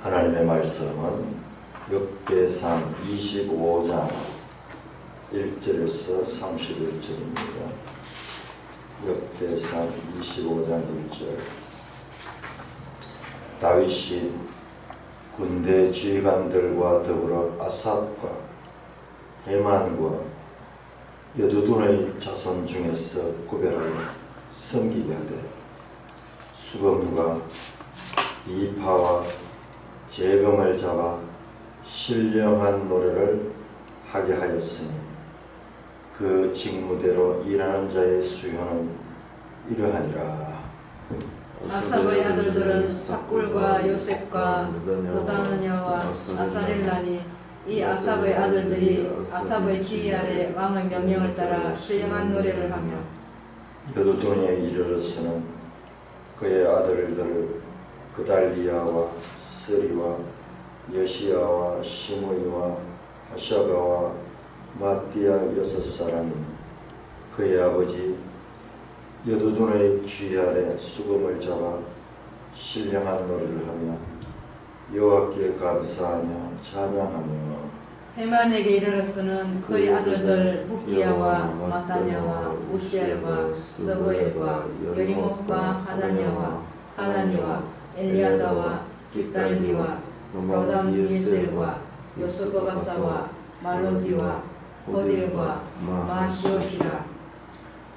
하나님의 말씀은 역대상 25장 1절에서 31절입니다. 역대상 25장 1절. 다윗이 군대 지휘관들과 더불어 아삽과 헤만과 여두둔의 자손 중에서 구별하여 섬기게 하되 수금과 이파와 재금을 잡아 신령한 노래를 하게 하였으니 그 직무대로 일하는 자의 수요는 이러하니라. 아삽의 아들들은 삭굴과 요셉과 도다느냐와 아사렐라니 이 아삽의 아들들이 아삽의 지휘 아래 왕의 명령을 따라 신령한 노래를 하며 여두둔에 이르러서는 그의 아들들 그달리야와 스리와 여시야와 시므이와 하샤바와 마띠아 6사람이니 그의 아버지 여두둔의 쥐 아래 수금을 잡아 신령한 노래를 하며 여호와께 감사하며 찬양하며 헤만에게 이르러서는 그의 아들들 북기야와 마타냐와 우시엘과 서보엘과 여리목과 하다냐와 하나니와 엘리아다와 깃달리와 로담 예셀과 요스버가사와 말로디와 호딜과 마시오시라.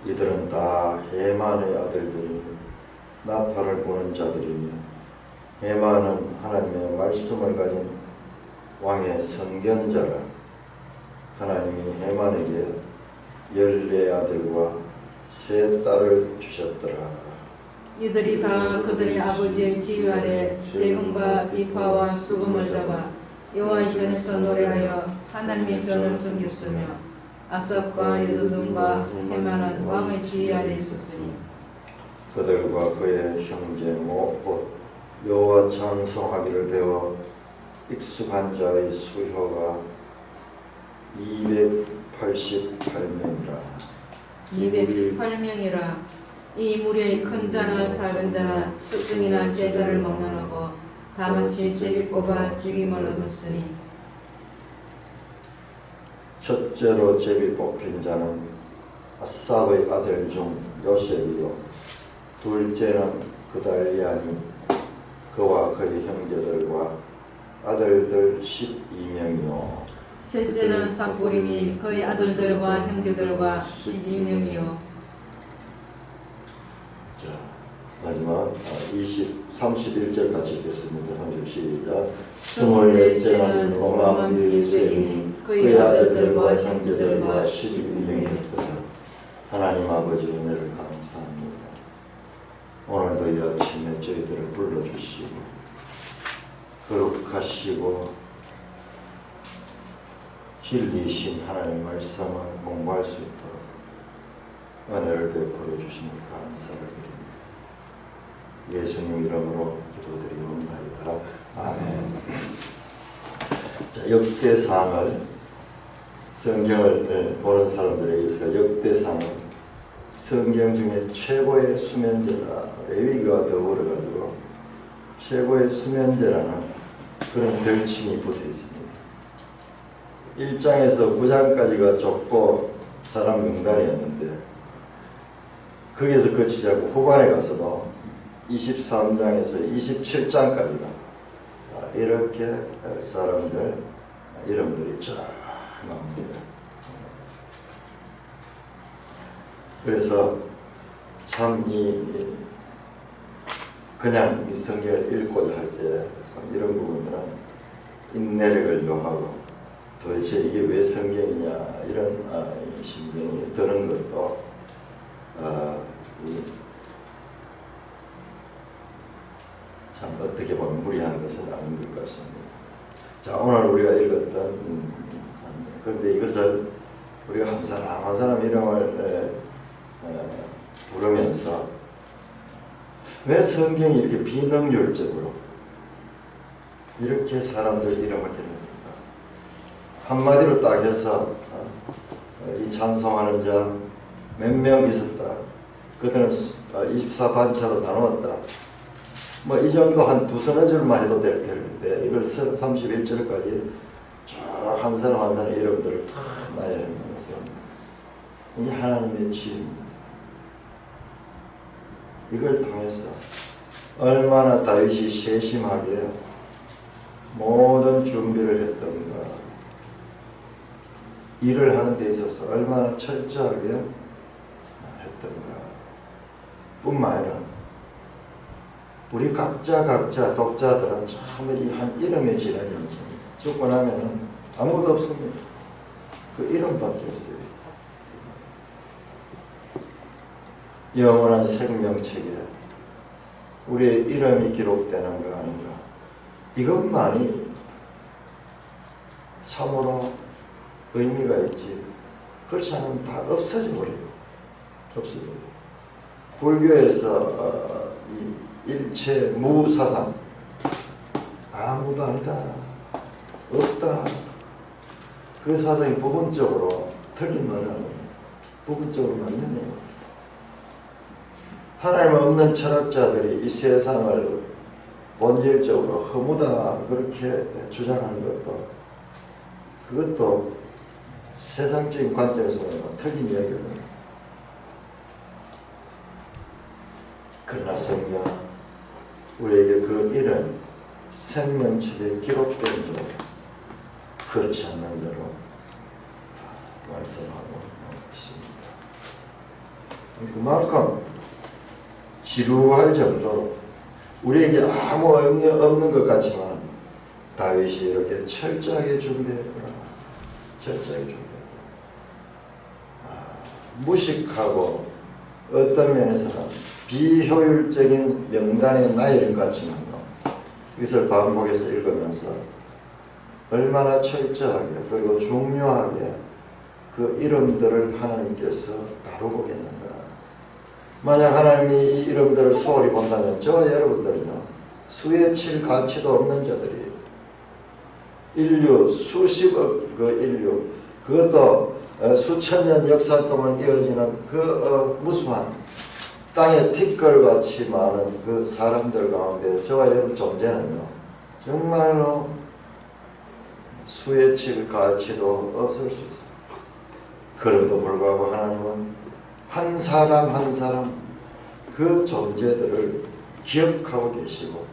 이들은 다 헤만의 아들들이니 나팔을 부는 자들이며 헤만은 하나님의 말씀을 가진 왕의 선견자라. 하나님이 헤만에게 14아들과 3딸을 주셨더라. 이들이 다 그들의 아버지의 지휘 아래 재금과 비파와 수금을 잡아 여호와의 전에서 노래하여 하나님의 전을 섬겼으며 아삽과 여두둔과 헤만은 왕의 지휘 아래 있었으니 그들과 그의 형제 곧 여호와 찬송하기를 배워 익숙한 자의 수효가 288명이라. 218명이라. 이 무리의 큰 자나 작은 자나 스승이나 제자를 막론하고 다같이 제비 뽑아 직임을 얻었으니 첫째로 제비 뽑힌 자는 아삽의 아들 중 요셉이요 둘째는 그달리아니 그와 그의 형제들과 아들들 12명이요 셋째는 삭불이니 그의 아들들과 형제들과 12명이요 자, 마지막 31절 같이 읽겠습니다. 3절 시작. 24째는 로마무디세이니 그의 아들들과 형제들과 12명이었더라. 하나님 아버지 은혜를 감사합니다. 오늘도 이 아침에 저희들을 불러주시고 거룩하시고 진리이신 하나님의 말씀을 공부할 수 있도록 은혜를 베풀어 주시니 감사를 드립니다. 예수님 이름으로 기도드리옵나이다. 아멘. 자, 역대상을 성경을 보는 사람들에게 있어 역대상은 성경 중에 최고의 수면제다. 레위기와 더불어 가지고 최고의 수면제라는 그런 별칭이 붙어 있습니다. 1장에서 9장까지가 족보 사람 명단이었는데 거기에서 그치지 않고 후반에 가서도 23장에서 27장까지가 이렇게 사람들 이름들이 쫙 나옵니다. 그래서 참 그냥 이 성경을 읽고자 할 때 이런 부분들은 인내력을 요하고 도대체 이게 왜 성경이냐 이런 심정이 드는 것도 참 어떻게 보면 무리한 것은 아닌 것 같습니다. 자, 오늘 우리가 읽었던 그런데 이것을 우리가 한 사람 한 사람 이름을 부르면서 왜 성경이 이렇게 비능률적으로 이렇게 사람들 이름을 대는 겁니까? 한마디로 딱 해서 이 찬송하는 자 몇 명 있었다. 그들은 24반차로 나누었다. 뭐 이 정도 한 두서너 줄만 해도 되는데 이걸 31절까지 쭉 한 사람 한 사람 이름들을 다 놔야 된다는 것은 이게 하나님의 지혜입니다. 이걸 통해서 얼마나 다윗이 세심하게 모든 준비를 했던가, 일을 하는 데 있어서 얼마나 철저하게 했던가 뿐만 아니라 우리 각자 독자들은 참 이 한 이름에 지나지 않습니다. 죽고 나면은 아무것도 없습니다. 그 이름밖에 없어요. 영원한 생명책에 우리의 이름이 기록되는가 아닌가, 이것만이 참으로 의미가 있지, 그렇지 않으면 다 없어져 버려요. 없어져 버려요. 불교에서 이 일체 무사상, 아무도 아니다, 없다, 그 사상이 부분적으로, 틀린 말은 아니에요. 부분적으로 맞느냐요. 하나님 없는 철학자들이 이 세상을 본질적으로 허무다 그렇게 주장하는 것도, 그것도 세상적인 관점에서 보면 틀린 이야기거든요. 그러나 성경 우리에게 그 이름 생명책에 기록된 자로, 그렇지 않는 자로 말씀하고 있습니다. 그만큼 지루할 정도로 우리에게 아무 없는 것 같지만 다윗이 이렇게 철저하게 준비했구나, 철저하게 준비했구나. 무식하고 어떤 면에서는 비효율적인 명단의 나열인 것 같지만 이것을 반복해서 읽으면서 얼마나 철저하게 그리고 중요하게 그 이름들을 하나님께서 다루고 계는가. 만약 하나님이 이 이름들을 소홀히 본다면 저와 여러분들은요, 수에 칠 가치도 없는 자들이, 인류 수십억 그 인류, 그것도 수천 년 역사 동안 이어지는 그 무수한 땅에 티끌같이 많은 그 사람들 가운데 저와 여러분 존재는요, 정말로 수에 칠 가치도 없을 수 있어요. 그럼에도 불구하고 하나님은 한 사람 한 사람 그 존재들을 기억하고 계시고,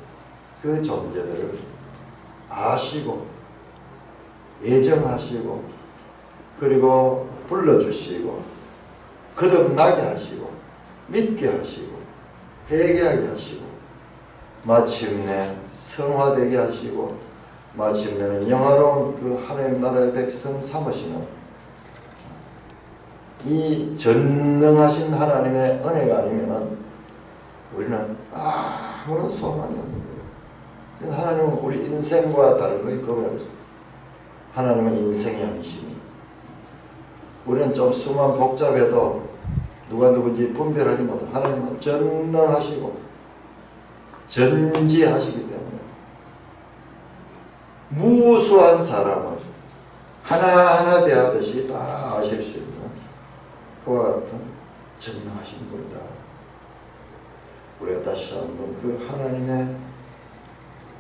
그 존재들을 아시고 애정하시고, 그리고 불러주시고 거듭나게 하시고 믿게 하시고 회개하게 하시고 마침내 성화되게 하시고 마침내는 영화로운 그 하나님 나라의 백성 삼으시는 이 전능하신 하나님의 은혜가 아니면은 우리는 아무런 소망이 없는 거예요. 하나님은 우리 인생과 다른 거에 구분하고 있습니다. 하나님은 인생이 아니십니다. 우리는 좀 수만 복잡해도 누가 누군지 분별하지 못해. 하나님은 전능하시고 전지하시기 때문에 무수한 사람을 하나하나 대하듯이 다 아실 수 있는 그와 같은 전능하신 분이다. 우리가 다시 한번 그 하나님의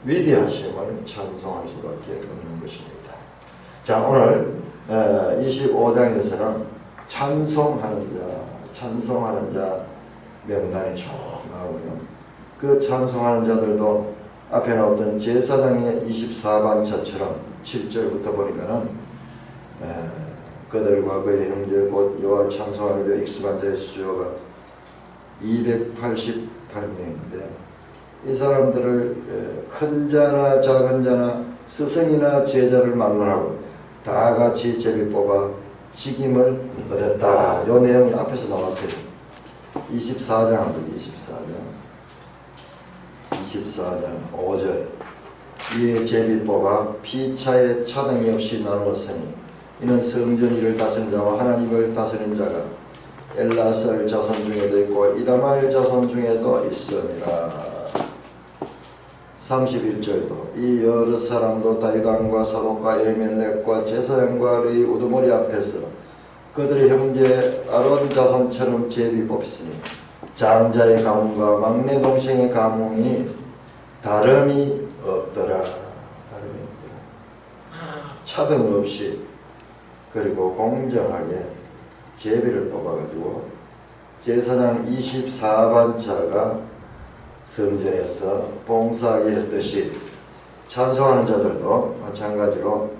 위대하심을 찬송할 수밖에 없는 것입니다. 자, 오늘 25장에서는 찬송하는 자 명단이 쭉 나오고요. 그 찬송하는 자들도 앞에 나왔던 제사장의 24반차처럼 7절부터 보니까는 그들과 그의 형제 곧 여호와를 찬송하려 익숙한 자의 수요가 288명인데 이 사람들을 큰 자나 작은 자나 스승이나 제자를 막론하고 다 같이 제비 뽑아 직임을 얻었다. 이 내용이 앞에서 나왔어요. 24장 5절 이에 제비 뽑아 피차에 차등이 없이 나누었으니 이는 성전 일을 다스린 자와 하나님을 다스린 자가 엘라살 자손 중에도 있고 이다말 자손 중에도 있으니라. 31절도 이 여러 사람도 다윗왕과 사독과 엘멜렉과 제사장과 의 우두머리 앞에서 그들의 형제 아론 자손처럼 제비 뽑혔으니 장자의 가문과 막내 동생의 가문이 다름이 없더라. 다름이 없더라. 차등 없이 그리고 공정하게 제비를 뽑아가지고 제사장 24반차가 성전에서 봉사하게 했듯이 찬송하는 자들도 마찬가지로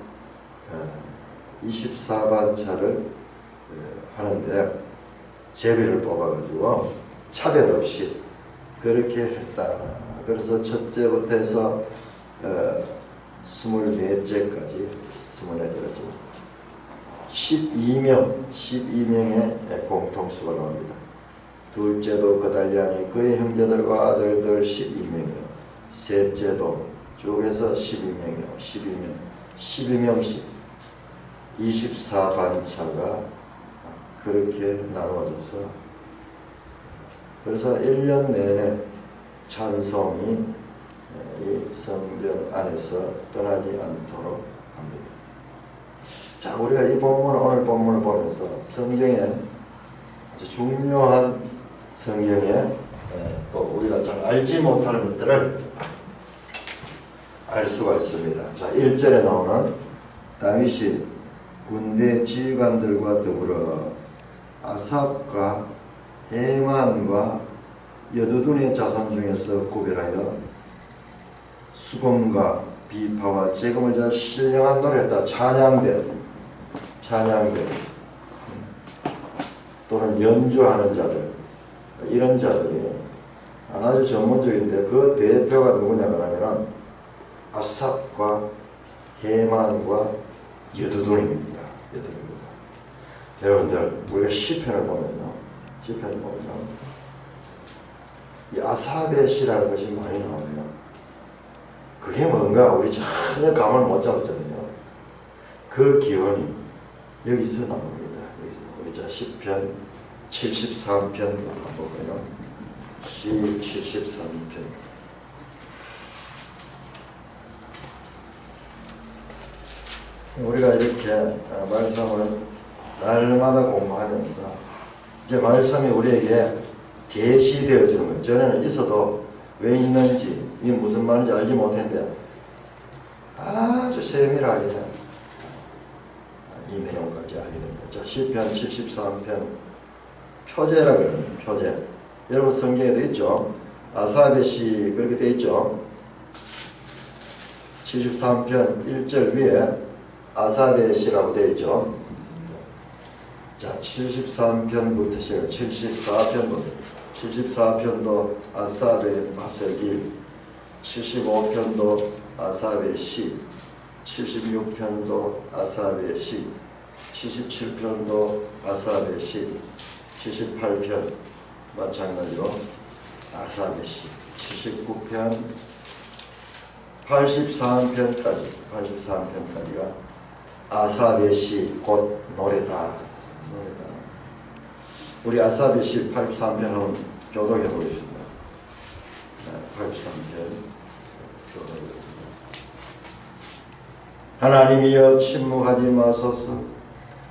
24반차를 하는데 제비를 뽑아가지고 차별 없이 그렇게 했다. 그래서 첫째부터 해서 24째까지 12명의 공통수가 나옵니다. 둘째도 그달리아니 그의 형제들과 아들들 12명이요. 셋째도 쭉 해서 12명이요. 12명씩 24반차가 그렇게 나누어져서 그래서 1년 내내 찬송이 이 성전 안에서 떠나지 않도록 합니다. 자, 우리가 이 본문, 오늘 본문을 보면서 성경에 아주 중요한 성경에 또 우리가 잘 알지 못하는 것들을 알 수가 있습니다. 자, 1절에 나오는 다윗이 군대 지휘관들과 더불어 아삽과 헤만과 여두둔의 자손 중에서 구별하여 수금과 비파와 재금을 자 신령한 노래했다. 찬양대 또는 연주하는 자들, 이런 자들이 아주 전문적인데 그 대표가 누구냐고 하면 아삽과 헤만과 여두둔입니다. 여러분들 우리가 시편을 보면요, 이 아삽의 시라는 것이 많이 나오네요. 그게 뭔가 우리 전혀 감을 못 잡았잖아요. 그 기원이 여기서 나옵니다. 여기서 우리 자 시편 73편도 한번 보고요. 시 73편. 우리가 이렇게 말씀을 날마다 공부하면서 이제 말씀이 우리에게 계시되어지는 거예요. 전에는 있어도 왜 있는지, 이게 무슨 말인지 알지 못했는데 아주 세밀하게 이 내용까지 알게 됩니다. 자, 시편 73편 표제라 그럽니다. 표제. 여러분 성경에도 있죠. 아삽의 시 그렇게 돼 있죠. 73편 1절 위에 아삽의 시라고 되어 있죠. 자, 73편부터 시작 74편도 아삽의 마설길, 75편도 아삽의 시, 76편도 아삽의 시, 77편도 아삽의 시, 78편 마찬가지로 아삽의 시, 79편 83편까지가 아삽의 시, 곧 노래다. 우리 아삽의 시 83편 한번 교독해 보겠습니다. 83편 교독하겠습니다. 하나님이여 침묵하지 마소서.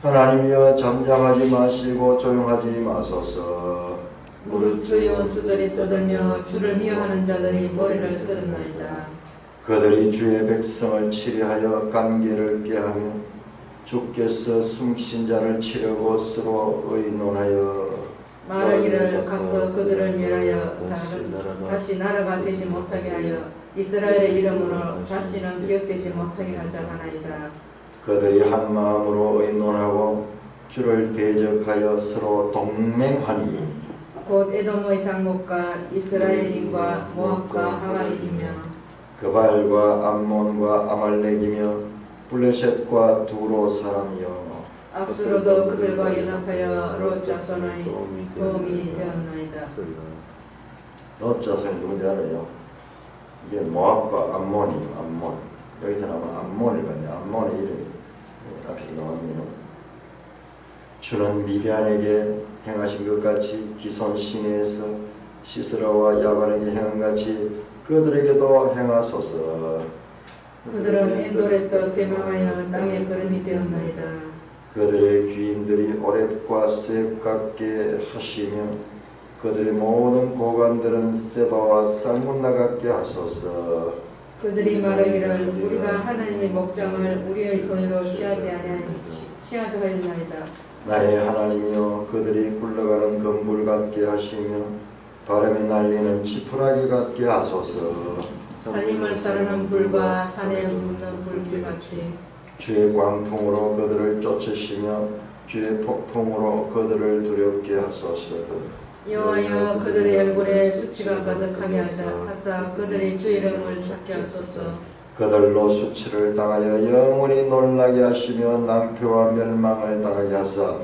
하나님이여 잠잠하지 마시고 조용하지 마소서. 무릇 주의 원수들이 떠들며 주를 미워하는 자들이 머리를 들었나이다. 그들이 주의 백성을 치리하여 관계를 깨하며 주께서 숨기신 자를 치려고 서로 의논하여 말하기를 가서 그들을 멸하여 다시 나라가 되지 못하게 하여 이스라엘의 이름으로 다시는 기억되지 못하게 하자 하나이다. 그들이 한 마음으로 의논하고 주를 대적하여 서로 동맹하니 곧 에돔의 장목과 이스라엘인과 모압과 하갈이며 그발과 암몬과 아말렉이며 블레셋과 두로 사람이여 앞으로도 그들과 연합하여 롯 자손의 도움이 되었나이다. 롯 자손이 누군지 알아요? 이게 모압과 암몬이에요. 암몬. 여기서는 아마 암몬일 건데 암몬의 이름이 앞에서 나왔네요. 주는 미디안에게 행하신 것 같이 기손 시내에서 시스라와 야반에게 행한 같이 그들에게도 행하소서. 그들은 엔돌에서 대망하여 땅의 거름이 되었나이다. 그들의 귀인들이 오렙과 셋 같게 하시며 그들의 모든 고관들은 세바와 살문나 같게 하소서. 그들이 말하기를 우리가 하나님의 목장을 우리의 손으로 취하였나이다. 나의 하나님이여 그들이 굴러가는 건불 같게 하시며 바람에 날리는 지푸라기 같게 하소서. 살림을 사르는 불과 산에 묻는 불길같이 주의 광풍으로 그들을 쫓으시며 주의 폭풍으로 그들을 두렵게 하소서. 여호와여 그들의 얼굴에 수치가 가득하게 하사 그들이 주 이름을 찾게 하소서. 그들로 수치를 당하여 영원히 놀라게 하시며 낭패와 멸망을 당하게 하사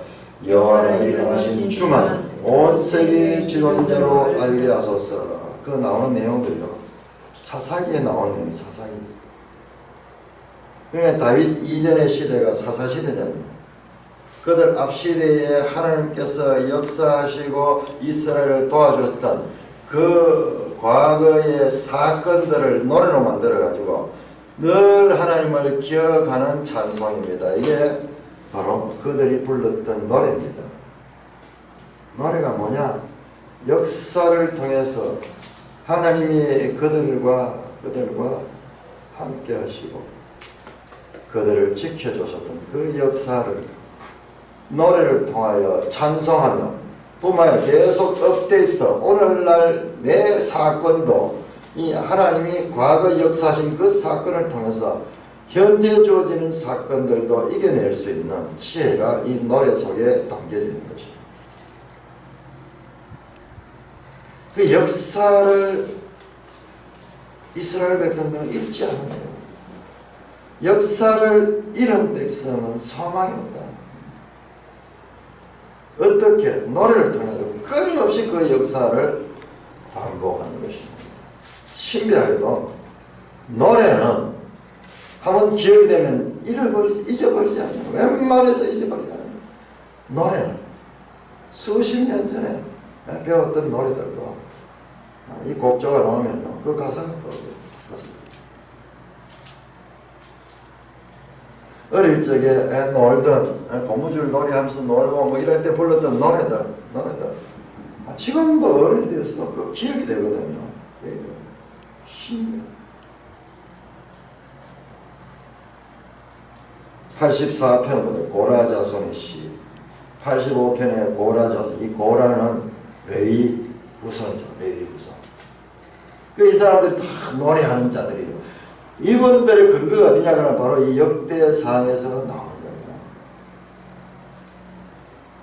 여호와라 일어나신 주만 온 세계의 지존자로 알게 하소서. 그 나오는 내용들요 사사기에 나오는 내용. 사사기. 그러니까 다윗 이전의 시대가 사사시대잖아요. 그들 앞 시대에 하나님께서 역사하시고 이스라엘을 도와줬던 그 과거의 사건들을 노래로 만들어가지고 늘 하나님을 기억하는 찬송입니다. 이게 바로 그들이 불렀던 노래입니다. 노래가 뭐냐? 역사를 통해서 하나님이 그들과 함께 하시고 그들을 지켜주셨던 그 역사를 노래를 통하여 찬송하며 뿐만 아니라 계속 업데이트, 오늘날 내 사건도 이 하나님이 과거 역사하신 그 사건을 통해서 현재 주어지는 사건들도 이겨낼 수 있는 지혜가 이 노래 속에 담겨져 있는 것입니다. 그 역사를 이스라엘 백성들은 잊지 않아요. 역사를 잃은 백성은 소망이 없다. 어떻게? 노래를 통해서 끊임없이 그 역사를 반복하는 것입니다. 신비하게도 노래는 한번 기억이 되면 잊어버리지 않아요. 웬만해서 잊어버리지 않아요. 노래는 수십 년 전에 배웠던 노래들도 이 곡조가 나오면 그 가사가 떠오르죠. 어릴 적에 놀던 고무줄 놀이하면서 놀고 뭐 이럴 때 불렀던 노래들 지금도 어른이 되어서도 그 기억이 되거든요. 신기해요. 84편은 고라자손의 시, 85편의 고라자손. 이 고라는 레위 후손이죠. 레위 후손. 이 사람들이 다 노래하는 자들이에요. 이분들의 근거가 어디냐 그러면 바로 이 역대상에서 나오는 거예요.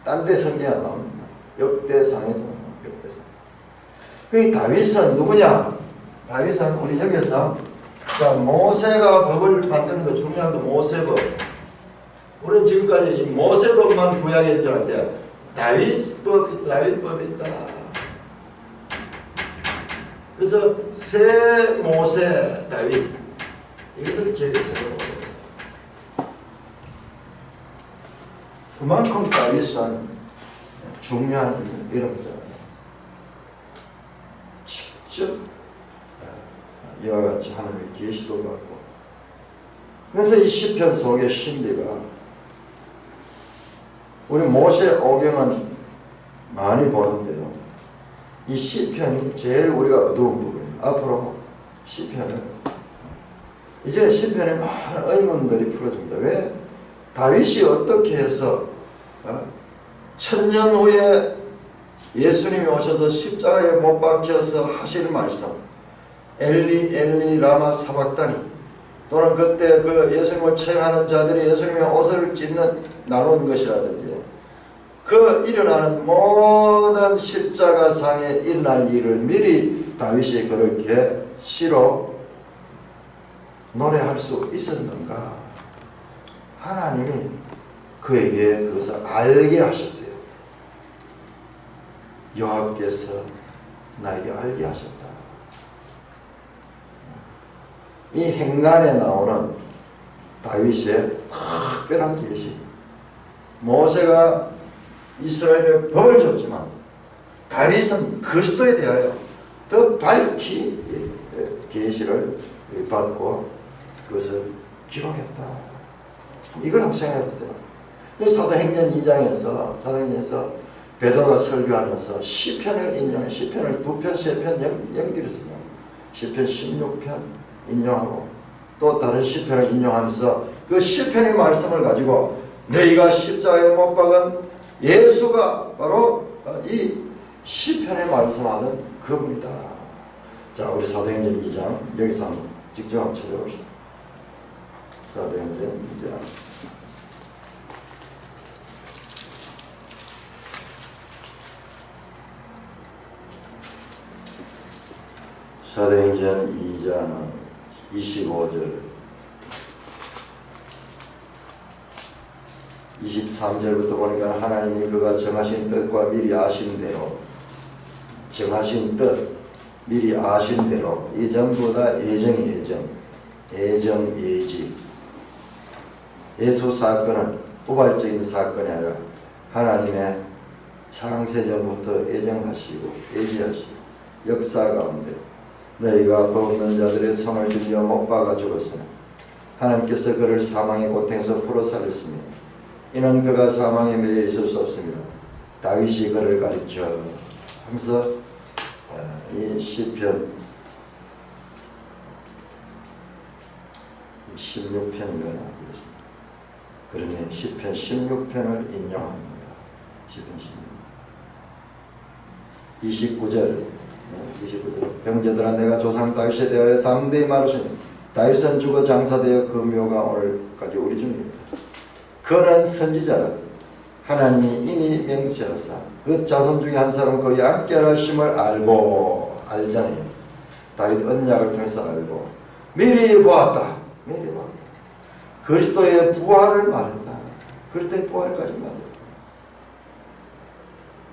딴 데 성경이 안 나옵니다. 역대상에서 나옵니다. 역대상. 그러니까 다윗은 누구냐? 다윗은 우리 여기서 모세가 법을 만드는 거 중요한 거 모세법. 우리는 지금까지 이 모세법만 구약일 줄 알았대요. 다윗법이 있다. 그래서 새 모세 다윗 이것을 기억했어요. 그만큼 다윗은 중요한 이름입니다. 직접 이와 같이 하나님의 계시도 받고, 그래서 이 시편 속의 신비가 우리 모세 오경은 많이 보는데요. 이 시편이 제일 우리가 어두운 부분이에요. 앞으로 시편을 이제 시편에 많은 의문들이 풀어집니다. 왜? 다윗이 어떻게 해서 1000년 후에 예수님이 오셔서 십자가에 못 박혀서 하실 말씀 엘리 엘리 라마 사박다니, 또는 그때 그 예수님을 체험하는 자들이 예수님의 옷을 나누는 것이라든지 그 일어나는 모든 십자가상에 일어날 일을 미리 다윗이 그렇게 시로 노래할 수 있었는가? 하나님이 그에게 그것을 알게 하셨어요. 여호와께서 나에게 알게 하셨다. 이 행간에 나오는 다윗의 특별한 계시. 모세가 이스라엘에 법을 줬지만 다윗은 그리스도에 대하여 더 밝히 계시를 받고 그것을 기록했다. 이걸 한번 생각해보세요. 사도행전 2장에서 베드로가 설교하면서 시편을 인용해. 시편을 2편, 3편 연결했습니다. 시편 16편 인용하고 또 다른 시편을 인용하면서 그 시편의 말씀을 가지고 너희가 십자가에 못 박은 예수가 바로 이 시편에 말씀하는 그분이다. 자, 우리 사도행전 2장 여기서 한번 직접 한번 찾아봅시다. 사도행전 2장 사도행전 2장 25절 23절부터 보니까 하나님이 그가 정하신 뜻과 미리 아신 대로 정하신 뜻 미리 아신 대로 이 전부 다 예정이 예정 예지. 예수 사건은 우발적인 사건이 아니라 하나님의 창세전부터 예정하시고 예지하시고 역사 가운데 너희가 법 없는 자들의 손을 들여 못 박아 죽었으나 하나님께서 그를 사망의 고통에서 풀어 살렸으며 이는 그가 사망에 매여 있을 수 없습니다. 다윗이 그를 가리켜 하면서 이 시편 16편인가요? 그러네. 시편 16편을 인용합니다. 시편 29절 형제들아 내가 조상 다윗에 대하여 담대히 말하시니 다윗은 죽어 장사되어 그 묘가 오늘까지 우리 중입니다. 그는 선지자라 하나님이 이미 명시하사 그 자손 중에 한 사람은 그 약결하심을 알잖아요. 다윗 언약을 통해서 알고 미리 보았다. 그리스도의 부활을 말했다. 그리스도의 부활까지 말했다.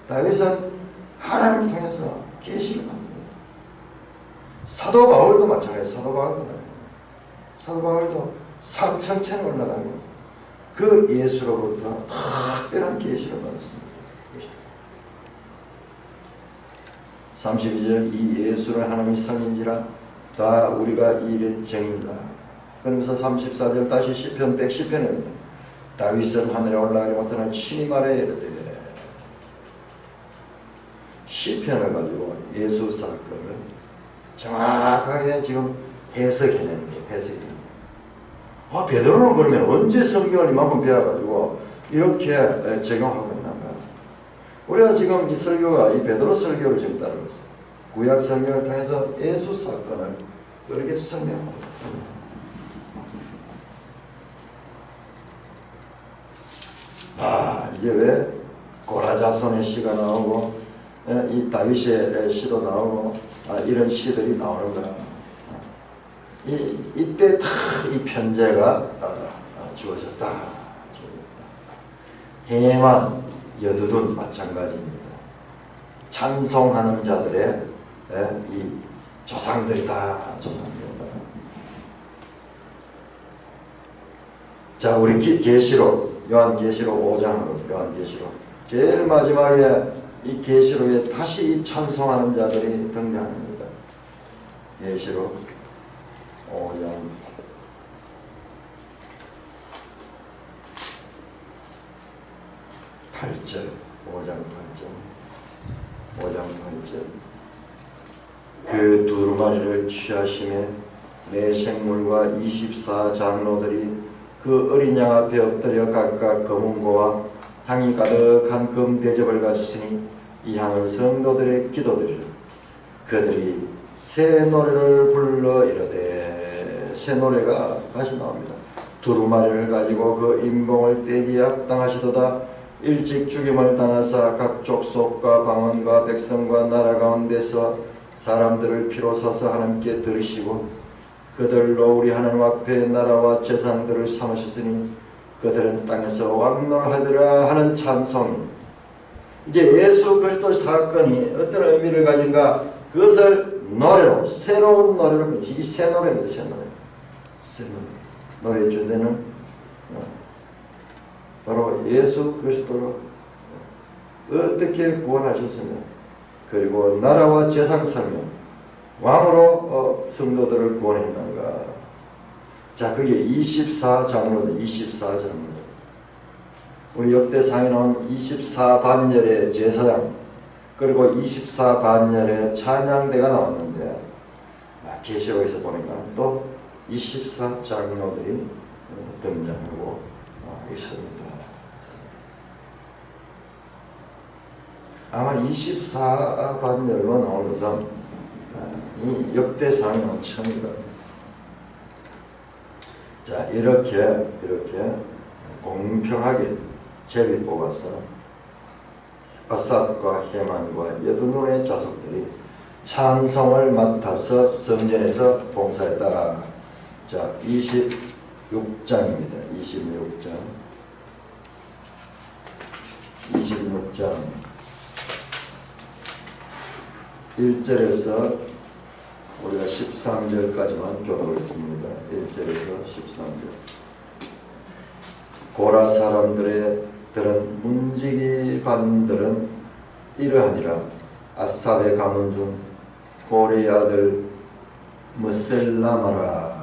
다윗은 하나님을 통해서 계시를 받습니다. 사도 바울도 마찬가지예요. 사도 바울도 삼천천에 올라가면 그 예수로부터 특별한 계시를 받았습니다. 32절 이 예수를 하나님이 섬긴지라 다 우리가 이 일의 증인이다. 그러면서 34절 다시 시편 110편입니다. 다윗은 하늘에 올라가지 못하는 친히 말해 이르되 시편을 가지고 예수 사건을 정확하게 지금 해석해내는 거예요. 베드로는 그러면 언제 성경을 이만큼 배워가지고 이렇게 적용하고 있는가? 우리가 지금 이 설교가 이 베드로 설교를 지금 따르고 있어요. 구약 성경을 통해서 예수 사건을 그렇게 설명하고 있습니다. 이제 왜 고라자손의 시가 나오고 이 다윗의 시도 나오고 이런 시들이 나오는가? 이때 다 이 편제가 주어졌다. 해만 여두둔 마찬가지입니다. 찬송하는 자들의 이 조상들이다. 자, 우리 계시록 요한계시록 5장으로 요한계시록 제일 마지막에 이 계시록에 다시 이 찬송하는 자들이 등장합니다. 계시록 5장 8절 5장 8절 그 두루마리를 취하심에 내 생물과 24장로들이 그 어린 양 앞에 엎드려 각각 검은고와 향이 가득한 금 대접을 가졌으니 이 향은 성도들의 기도들이라. 그들이 새 노래를 불러 이르되 새 노래가 다시 나옵니다. 두루마리를 가지고 그 임봉을 떼기에 합당하시도다. 일찍 죽임을 당하사 각 족속과 방언과 백성과 나라 가운데서 사람들을 피로 사서 하나님께 들으시고 그들로 우리 하나님 앞에 나라와 재상들을 삼으셨으니 그들은 땅에서 왕노하리라 하는 찬송이. 이제 예수 그리스도 사건이 어떤 의미를 가진가? 그것을 노래로, 새로운 노래로, 이 새 노래입니다. 새 노래. 노래 주제는 바로 예수 그리스도로 어떻게 구원하셨으며 그리고 나라와 재상 살며 왕으로 성도들을 구원했는가. 자, 그게 24장로들. 우리 역대상에 나온 24반열의 제사장 그리고 24반열의 찬양대가 나왔는데 계시록에서 보니까 또 24장로들이 등장하고 있습니다. 아마 24반열로 나오는 것은 이 역대상이 처음이다. 자, 이렇게 공평하게 제비 뽑아서 아삽과 헤만과 여두눈의 자손들이 찬송을 맡아서 성전에서 봉사했다. 자, 26장입니다. 26장 1절에서 우리가 13절까지만 교독했습니다. 1절에서 13절. 고라 사람들은 문지기반들은 이러하니라. 아삽의 가문 중 고레의 아들 무셀라마라.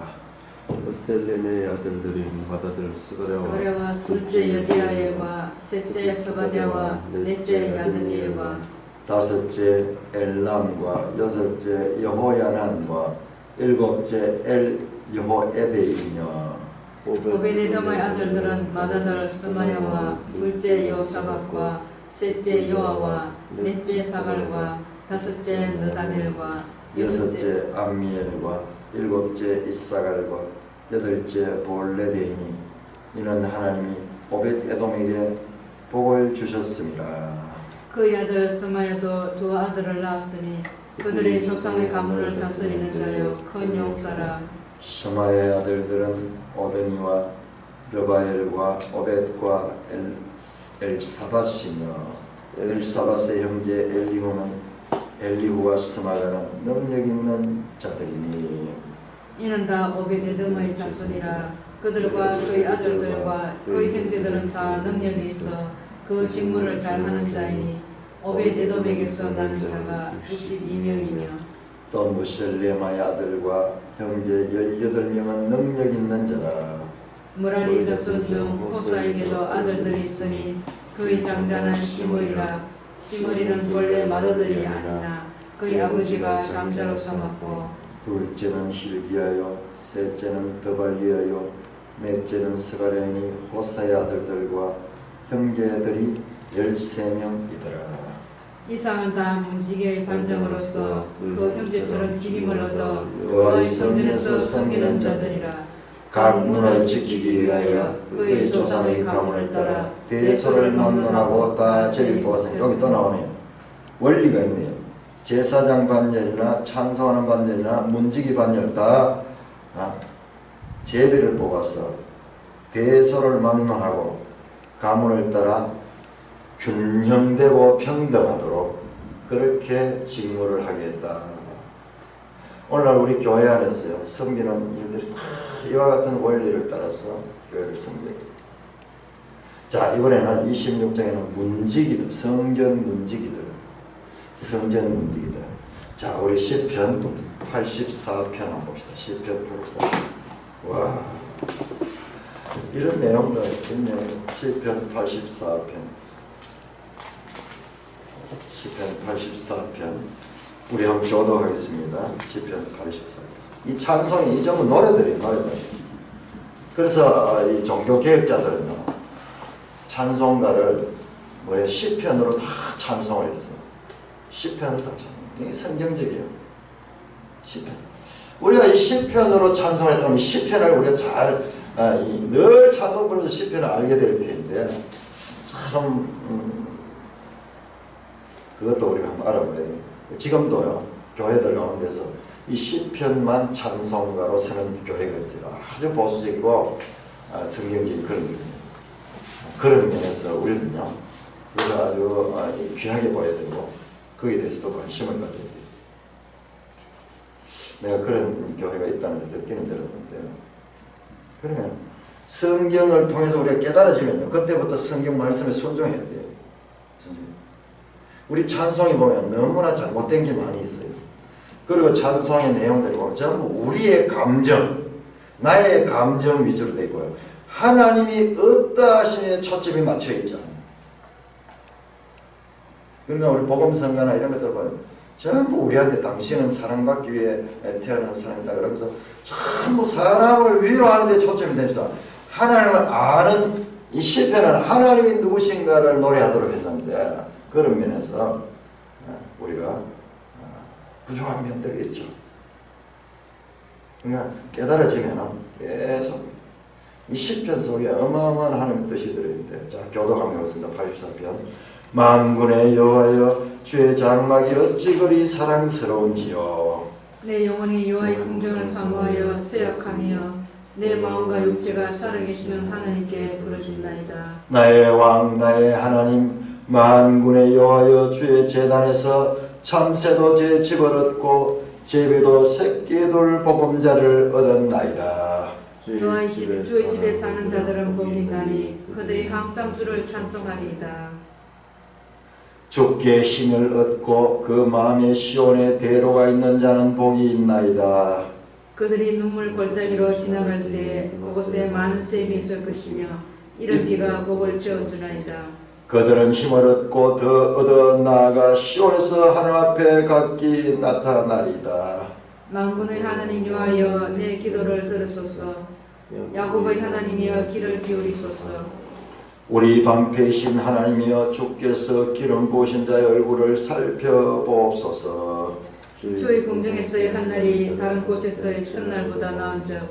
무셀렘의 아들들이 맏아들 스가랴와 둘째 여디아엘과 셋째 스바랴와 넷째 야드니엘과 다섯째 엘람과 여섯째 여호야난과 일곱째 여호에베이냐. 오베데돔의 아들들은 맏아들 스마야와 둘째 여호사밧과 셋째 요아와 넷째 사갈과 다섯째 느다넬과 여섯째 암미엘과 일곱째 이사갈과 여덟째 볼레데이니. 이는 하나님이 오벳에돔에게 복을 주셨습니다. 그의 아들 스마야도 두 아들을 낳았으니 그들의 조상의 가문을 다스리는 자여 큰 용사라. 셔마의 아들들은 오드니와 르바엘과 오벳과 엘사밧이며 엘사밧의 형제 엘리후와 스마야는 능력 있는 자들이니. 이는 다 오베데돔의 자손이라. 그들과 그의 아들들과 그의 형제들은 다 능력이 있어 그 직무를 잘하는 자이니 오베데돔에게서 난 자가 62명이며 또 무셀레마의 아들과 형제 18명은 능력 있는 자라. 무라리 자손 중 호사에게도 아들들이 있으니 그의 장자는 시므리라. 시므리는 본래 맏아들이 아니나 그의 아버지가 장자로 삼았고 둘째는 힐기야요, 셋째는 드발리야요, 넷째는 스가랴이니 호사의 아들들과 형제들이 13명이더라. 이상은 다 문지기의 반정으로서 그 형제처럼 기림을 얻어 여호와의 성전에서 섬기는 자들이라. 각 문을 지키기 위하여 그의 조상의 가문을 따라 대소를 막론하고 다 제비 뽑아서 여기 또 나오네요. 원리가 있네요. 제사장 반열이나 찬송하는 반열이나 문지기 반열 다 제비를 뽑아서 대소를 막론하고 가문을 따라 균형되고 평등하도록 그렇게 직무를 하게 했다. 오늘날 우리 교회 안에서요, 섬기는 일들이 다 이와 같은 원리를 따라서 교회를 섬겨요. 자, 이번에는 26장에는 문지기들, 성전 문지기들. 자, 우리 시편 84편 한번 봅시다. 시편 84편. 와, 이런 내용도 있네요. 시편 84편. 시편 84편. 우리 한번 교독하겠습니다. 시편 84편. 이 찬송이 이 전부 노래들이에요. 노래들. 그래서 이 종교개혁자들은요, 찬송가를 시편으로 다 찬송을 했어요. 시편으로 다 찬송. 이게 성경적이에요. 시편. 우리가 이 시편으로 찬송했다면 이 시편을 우리가 늘 찬송 부르면서 시편을 알게 될 텐데, 참 그것도 우리가 한번 알아봐야 됩니다. 지금도요, 교회들 가운데서 이 시편만 찬송가로 쓰는 교회가 있어요. 아주 보수적이고 성경적인 그런 거예요. 그런 면에서 우리는요, 그걸 아주 귀하게 봐야 되고 거기에 대해서도 관심을 가져야 돼요. 내가 그런 교회가 있다는 것을 듣기는 들었는데요. 그러면 성경을 통해서 우리가 깨달아지면요, 그때부터 성경 말씀에 순종해야 돼요. 우리 찬송이 보면 너무나 잘못된 게 많이 있어요. 그리고 찬송의 내용들이 보면 전부 우리의 감정, 나의 감정 위주로 되어 있고요. 하나님이 없다 하시에 초점이 맞춰 있잖아요. 그러니까 우리 복음성가나 이런 것들 보면 전부 우리한테 당신은 사랑받기 위해 태어난 사람이다 그러면서 전부 사람을 위로하는 데 초점이 되면서 하나님을 아는 이 시편은 하나님이 누구신가를 노래하도록 했는데 그런 면에서 우리가 부족한 면들이 있죠. 그러니까 깨달아지면 계속 이 시편 속에 어마어마한 하나님의 뜻이 들어있는데, 자 교독하면 그렇습니다. 84편 만군의 여호와여 주의 장막이 어찌 그리 사랑스러운지요. 내 영혼이 여호와의 궁정을 사모하여 쇠약하며 내 마음과 육체가 살아계시는 하나님께 부르짖나이다. 나의 왕 나의 하나님 만군의 여호와여 주의 제단에서 참새도 제 집을 얻고 제비도 새끼들 보금자를 얻었나이다. 여호와의 주의 집에 사는 자들은 복이 있나니 그들이 항상 주를 찬송하리이다. 주께 힘을 얻고 그 마음에 시온의 대로가 있는 자는 복이 있나이다. 그들이 눈물 골짜기로 지나갈 때에 그곳에 많은 샘이 있을 것이며 이른 비가 복을 채워주나이다. 그들은 힘을 얻고 더 얻어 나아가 시온에서 하늘 앞에 각기 나타나리이다. 만군의 하나님 여호와여 내 기도를 들으소서. 야곱의 하나님이여 귀를 기울이소서. 우리 방패이신 하나님이여 주께서 기름 부으신 자의 얼굴을 살펴보옵소서. 주의 궁정에서의 한 날이 다른 곳에서의 첫날보다 나은즉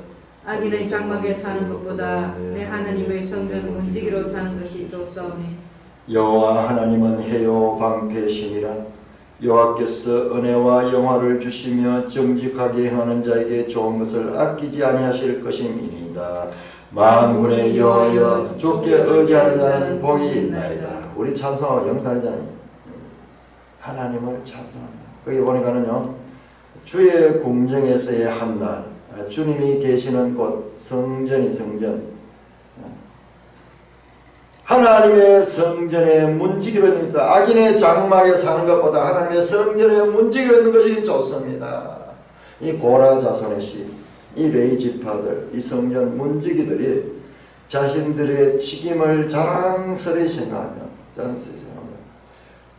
악인의 장막에 사는 것보다 내 하나님의 성전 문지기로 사는 것이 좋사오니 여호와 하나님은 해요 방패시니라. 여호와께서 은혜와 영화를 주시며 정직하게 행하는 자에게 좋은 것을 아끼지 아니하실 것임이니이다. 만군의 여호와여 주께 의지하는 자는 복이 있나이다. 우리 찬송하고 영단이잖아요. 하나님을 찬송합니다. 거기 보니까는요 주의 궁정에서의 한날 주님이 계시는 곳 성전이 성전 하나님의 성전에 문지기로 있다. 악인의 장막에 사는 것보다 하나님의 성전에 문지기로 있는 것이 좋습니다. 이 고라 자손의 시, 이 레위 지파들, 이 성전 문지기들이 자신들의 책임을 자랑스레히 생각하며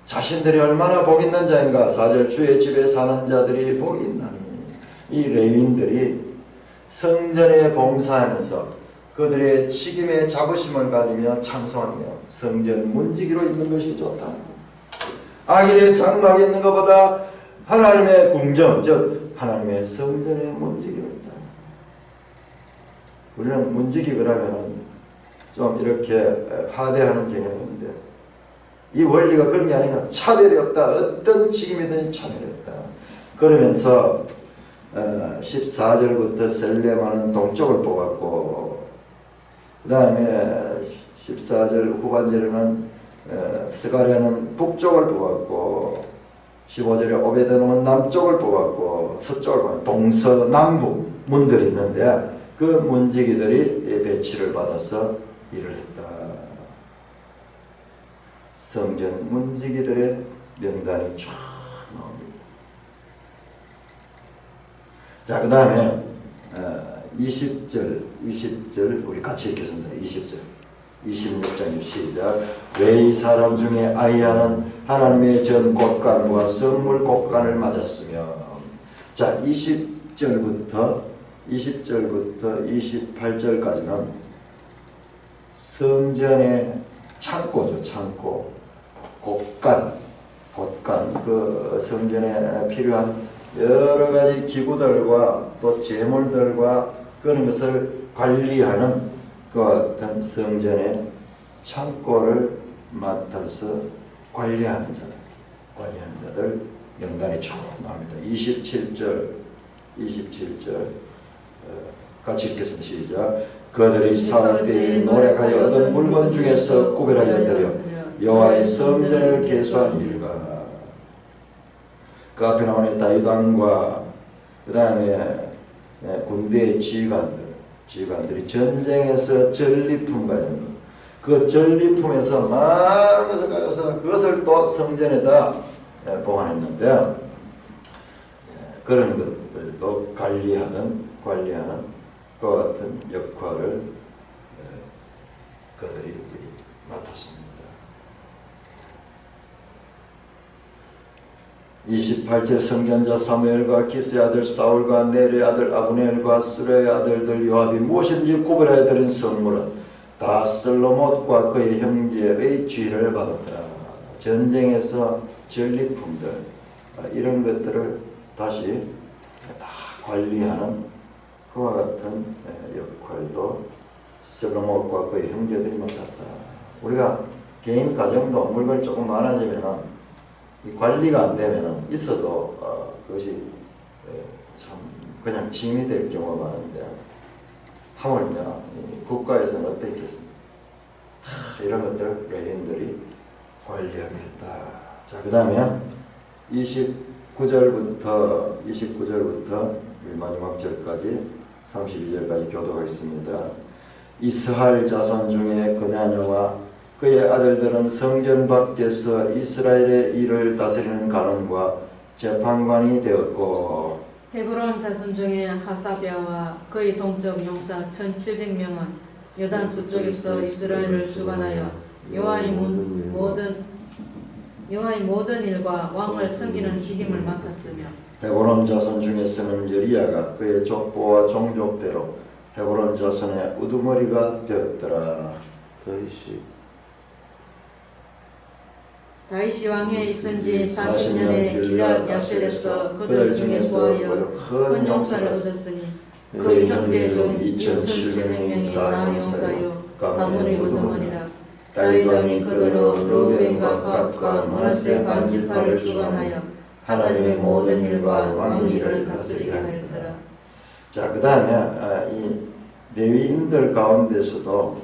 자신들이 얼마나 복 있는 자인가. 4절 주의 집에 사는 자들이 복이 있나니. 이 레위인들이 성전에 봉사하면서 그들의 책임의 자부심을 가지며 찬송하며 성전 문지기로 있는 것이 좋다. 악인의 장막에 있는 것보다 하나님의 궁정, 즉 하나님의 성전에 문지기로 있다. 우리는 문지기 그러면 좀 이렇게 하대하는 경향이 있는데 이 원리가 그런 게 아니라 차별이 없다. 어떤 책임이든지 차별이 없다. 그러면서 14절부터 셀레마는 동쪽을 뽑았고 그 다음에 14절 후반절에는 스가랴는 북쪽을 뽑았고 15절에 오베드돔은 남쪽을 뽑았고 서쪽을 뽑았고 동서남북 문들이 있는데 그 문지기들이 배치를 받아서 일을 했다. 성전 문지기들의 명단이 쫙 나옵니다. 자, 그 다음에 20절 우리 같이 읽겠습니다. 20절 26장 시작. 왜 이 사람 중에 아이야는 하나님의 전 곳간과 성물 곳간을 맞았으며. 자, 20절부터 28절까지는 성전의 창고죠. 창고 곳간 그 성전에 필요한 여러 가지 기구들과 또 재물들과 그런 것을 관리하는 그 같은 성전의 창고를 맡아서 관리하는 자들 명단이 쭉 나옵니다. 27절 같이 읽겠습니다. 시작. 그들이 싸울 때에 노력하여 얻은 물건 중에서 구별하여 드려 여호와의 성전을 계수한 일과 그 앞에 나오는 다윗왕과 그 다음에 군대의 지휘관들이 전쟁에서 전리품 가져온 것, 그 전리품에서 많은 것을 가져서 그것을 또 성전에다 보관했는데 그런 것들도 관리하는 그 같은 역할을 그들이 맡았습니다. 28절 선견자 사무엘과 기스의 아들 사울과 넬의 아들 아브넬과 스레의 아들들 요압이 무엇인지 구별하여 드린 선물은 다 슬로못과 그의 형제의 지휘를 받았더라. 전쟁에서 전리품들 이런 것들을 다시 다 관리하는 그와 같은 역할도 슬로못과 그의 형제들이 맡았다. 우리가 개인 가정도 물건이 조금 많아지면 이 관리가 안 되면 있어도 그것이 참 그냥 짐이 될 경우가 많은데 하물며 국가에서는 어떻겠습니까? 이런 것들을 레인들이 관리하게 했다. 자, 그 다음에 29절부터 마지막 절까지 32절까지 교도가 있습니다. 이스라엘 자손 중에 그냐냐와 그의 아들들은 성전 밖에서 이스라엘의 일을 다스리는 간원과 재판관이 되었고 헤브론 자손 중에 하사랴와 그의 동족 용사 1700명은 요단 서쪽에서 이스라엘을 주관하여 여호와의 모든 일과 왕을 섬기는 기림을 맡았으며 헤브론 자손 중에서는 여리야가 그의 족보와 종족대로 헤브론 자손의 우두머리가 되었더라. 다윗이 왕위에 있은 지 40년에 길앗 야셀에서 그들 중에 구하여 큰 용사를 얻었으니 그의 형제 중 2700명이 다 용사요 가문의 우두머리라. 다윗 왕이 그들로 르우벤과 갓과 므낫세 반지파를 주관하여 하나님의 모든 일과 왕의 일을 다스리게 하였더라. 자, 그 다음에 이 레위인들 가운데서도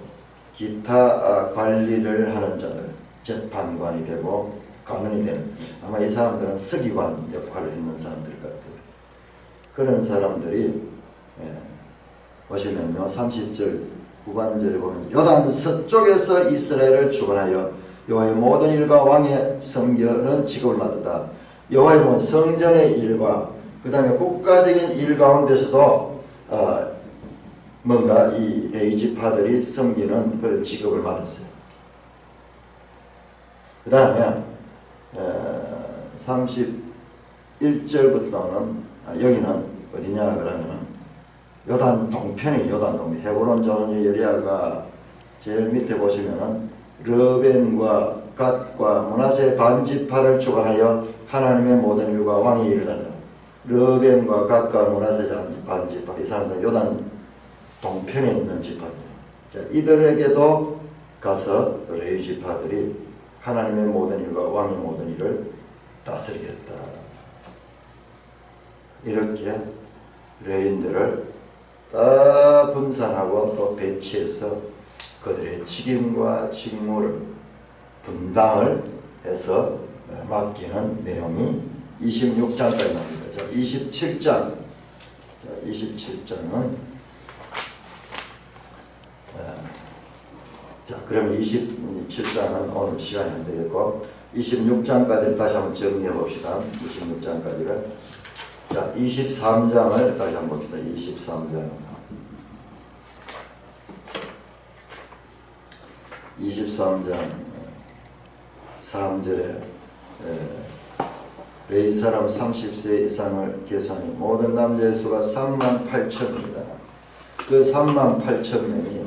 기타 관리를 하는 자들, 재판관이 되고 관원이 되는, 아마 이 사람들은 서기관 역할을 했는 사람들 같아요. 그런 사람들이 보시면요, 30절 후반절에 보면 요단 서쪽에서 이스라엘을 주관하여 여호와의 모든 일과 왕의 성결은 직업을 맡았다. 여호와의 성전의 일과 그 다음에 국가적인 일 가운데서도 뭔가 이 레위 지파들이 섬기는 그런 직업을 맡았어요. 그 다음에 31절부터는 여기는 어디냐 그러면은 요단 동편이 요단 동편 헤브론 자손의 여리야가 제일 밑에 보시면은 르벤과 갓과 므낫세 반지파를 주관하여 하나님의 모든 일과 왕의 일을 하자. 르벤과 갓과 므낫세 반지파, 이 사람들은 요단 동편에 있는 지파들. 이들에게도 가서 레위 지파들이 하나님의 모든 일과 왕의 모든 일을 다스리겠다. 이렇게 레위인들을 다 분산하고 또 배치해서 그들의 책임과 직무를 분당을 해서 맡기는 내용이 26장까지 나옵니다. 자, 27장은 자, 그러면 27장은 오늘 시간이 안 되겠고 26장까지 다시 한번 정리해 봅시다. 26장까지를. 자, 23장을 다시 한번 봅시다. 23장 3절에 레위 사람 30세 이상을 계산해 모든 남자의 수가 38,000입니다. 그 38,000명이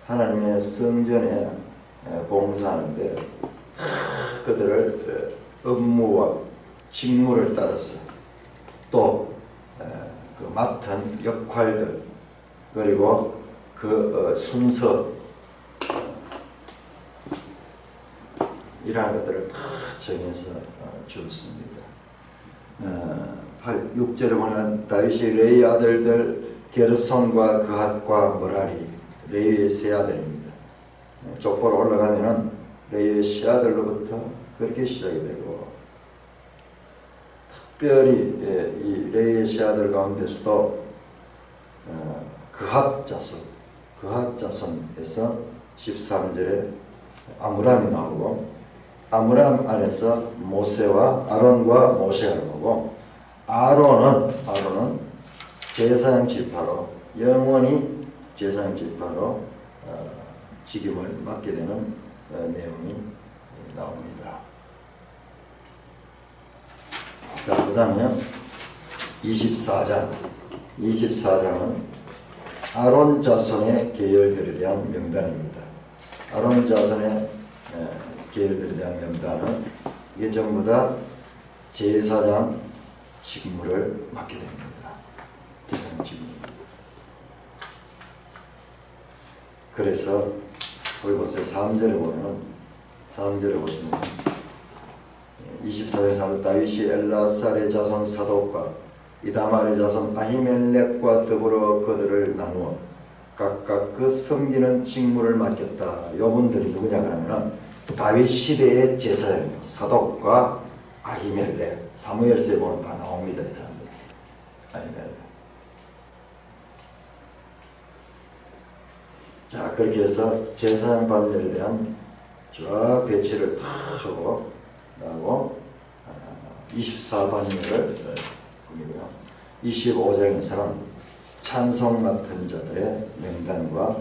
하나님의 성전에 봉사하는데 그들을 업무와 직무를 따라서 또 그 맡은 역할들 그리고 그 순서 이러한 것들을 다 정해서 주었습니다. 6절에 보면 다윗이 레위 아들들 게르손과 그핫과 므라리 레위의 세 아들입니다. 족보로 올라가면은 레위의 세 아들로부터 그렇게 시작이 되고 특별히 이 레위의 세 아들 가운데서도 그핫 자손에서 13절에 아므람이 나오고 아므람 안에서 모세와 아론과 모세가 나오고 아론은 제사장 지파로 영원히 제사장 지파로 직임을 맡게 되는 내용이 나옵니다. 자, 그 다음에 24장은 아론 자손의 계열들에 대한 명단입니다. 아론 자손의 계열들에 대한 명단은 이게 전부 다 제사장 직무를 맡게 됩니다. 제사장 직무. 그래서 거기 보세요. 3절에 보시면 24절에 3절 다윗이 엘라살의 자손 사독과 이다말의 자손 아히멜렉과 더불어 그들을 나누어 각각 그 섬기는 직무를 맡겼다. 이분들이 누구냐 그러면 다윗 시대의 제사장이요. 사독과 아히멜렉, 사무엘서에 보면 다 나옵니다. 이 사람들. 아히멜렉. 자, 그렇게 해서 제사장 반열에 대한 쫙 배치를 다 하고 나고 24반열을 꾸미고요. 25장에서는 찬송 맡은 자들의 명단과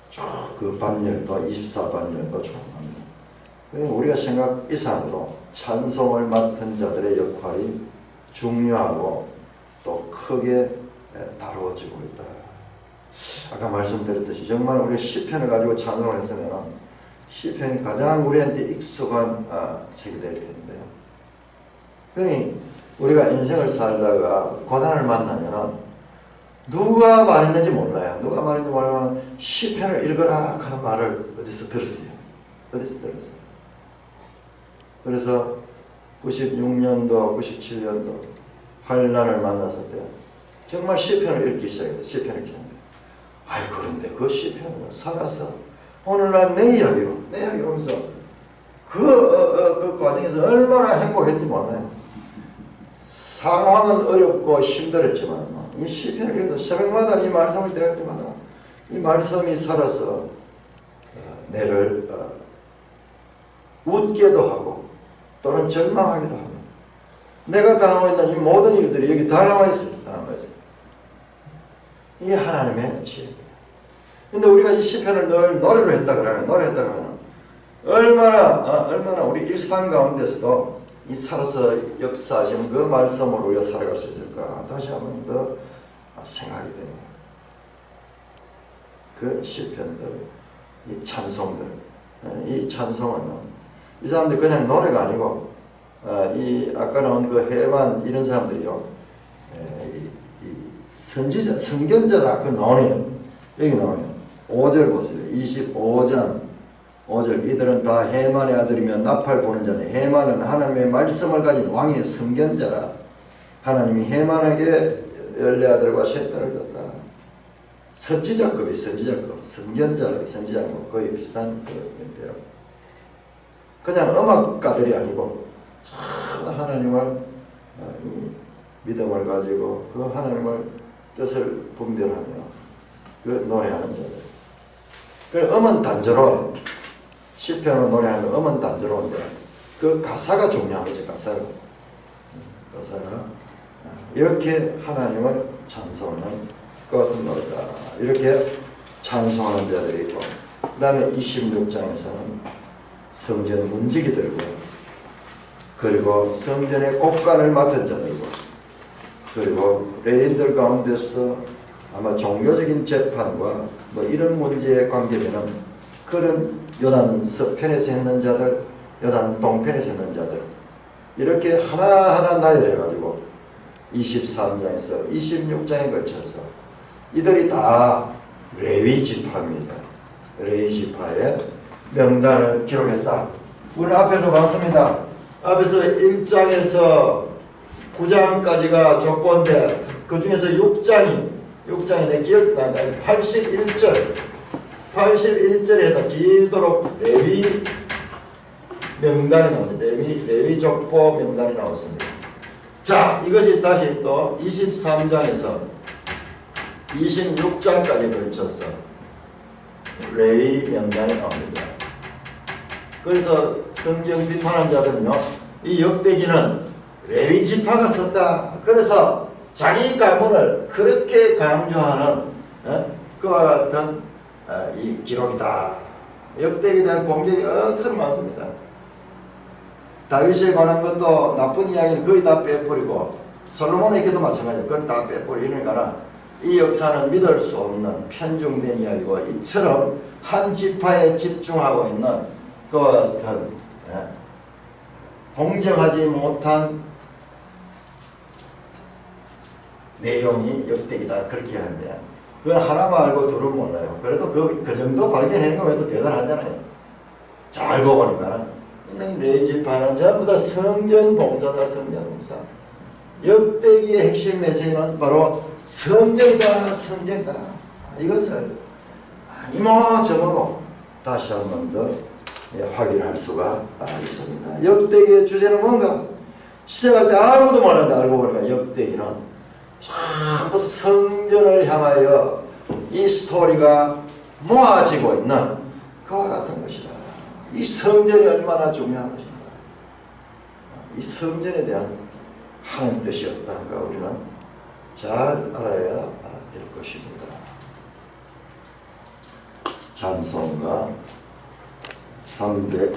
쭉 그 반열도 24반열도 쭉 합니다. 우리가 생각 이상으로 찬송을 맡은 자들의 역할이 중요하고 또 크게 다루어지고 있다. 아까 말씀드렸듯이 정말 우리 시편을 가지고 찬송을 했으면 시편이 가장 우리한테 익숙한 책이 될 텐데요. 그러니 우리가 인생을 살다가 고난을 만나면 누가 말했는지 몰라요. 누가 말했는지 모르면 시편을 읽어라 하는 말을 어디서 들었어요. 그래서 96년도, 97년도 환난을 만났을 때 정말 시편을 읽기 시작했어요. 시편을 읽는데 그런데 그 시편을 살아서 오늘날 내 이야기로 하면서 그 과정에서 얼마나 행복했는지 몰라요. 상황은 어렵고 힘들었지만 이 시편을 읽어도 새벽마다 이 말씀을 대할 때마다 이 말씀이 살아서 내를 웃게도 하고 또는 절망하기도 하고 내가 당하고 있는 이 모든 일들이 여기 다 나와 있어요. 이게 하나님의 지혜입니다. 근데 우리가 이 시편을 늘 노래로 했다 그러면 얼마나 우리 일상 가운데서도 이 살아서 역사하시는 그 말씀으로 우리가 살아갈 수 있을까 다시 한번 더 생각이 됩니다. 그 시편들, 이 찬송들, 이 찬송은 이 사람들 그냥 노래가 아니고 이 아까 나온 그 해만 이런 사람들이요, 이 선지자, 선견자다 그 나오네요. 여기 나오네요. 5절 보세요. 25장 5절 이들은 다 해만의 아들이며 나팔 부는 자네. 해만은 하나님의 말씀을 가진 왕의 선견자라. 하나님이 해만에게 14아들과 셋 딸을 줬다. 선지자급이 선지자급 거의 비슷한 건데요. 그냥 음악가들이 아니고 하나님을 이 믿음을 가지고 그 하나님을 뜻을 분별하며 그 노래하는 자들. 그 음은 단조로워요. 시편으로 노래하는 음은 단조로운데 그 가사가 중요한 거죠. 가사가 이렇게 하나님을 찬송하는 것 노래다. 이렇게 찬송하는 자들이 있고 그 다음에 26장에서는 성전 문지기들과 그리고 성전의 곡간을 맡은 자들과 그리고 레인들 가운데서 아마 종교적인 재판과 뭐 이런 문제에 관계되는 그런 요단 서편에서 했는 자들, 요단 동편에서 했는 자들 이렇게 하나하나 나열해가지고 23장에서 26장에 걸쳐서 이들이 다 레위 지파입니다. 레위 지파의 명단을 기록했다. 우리 앞에서 봤습니다. 앞에서 1장에서 9장까지가 족보인데 그 중에서 6장이 내 기억나는데 81절에도 길도록 레위 명단이 나오죠. 레위 족보 명단이 나왔습니다. 자, 이것이 다시 또 23장에서 26장까지 걸쳐서 레위 명단이 나옵니다. 그래서 성경 비판한 자들은요, 이 역대기는 레위 지파가 썼다. 그래서 자기 가문을 그렇게 강조하는 그와 같은 이 기록이다. 역대기에 대한 공격이 억수로 많습니다. 다윗에 관한 것도 나쁜 이야기는 거의 다 빼버리고 솔로몬에게도 마찬가지예요. 그걸 다 빼버리니까 이 역사는 믿을 수 없는 편중된 이야기고 이처럼 한 지파에 집중하고 있는 그 어떤 공정하지 못한 내용이 역대기다 그렇게 하는데 그건 하나만 알고 둘은 몰라요. 그래도 그 정도 발견하는 건 또 대단하잖아요. 자, 알고 보니까 레위지파는 전부 다 성전 봉사다. 성전 봉사. 역대기의 핵심 메시지는 바로 성전이다. 성전이다. 이것을 이모저모로 다시 한 번 더 확인할 수가 있습니다. 역대기의 주제는 뭔가? 시작할 때 아무도 몰랐는데 알고 보니까 역대기는 전부 성전을 향하여 이 스토리가 모아지고 있는 그와 같은 것이다. 이 성전이 얼마나 중요한 것인가. 이 성전에 대한 하나님 뜻이 어떤가 우리는 잘 알아야 될 것입니다. 찬송가 300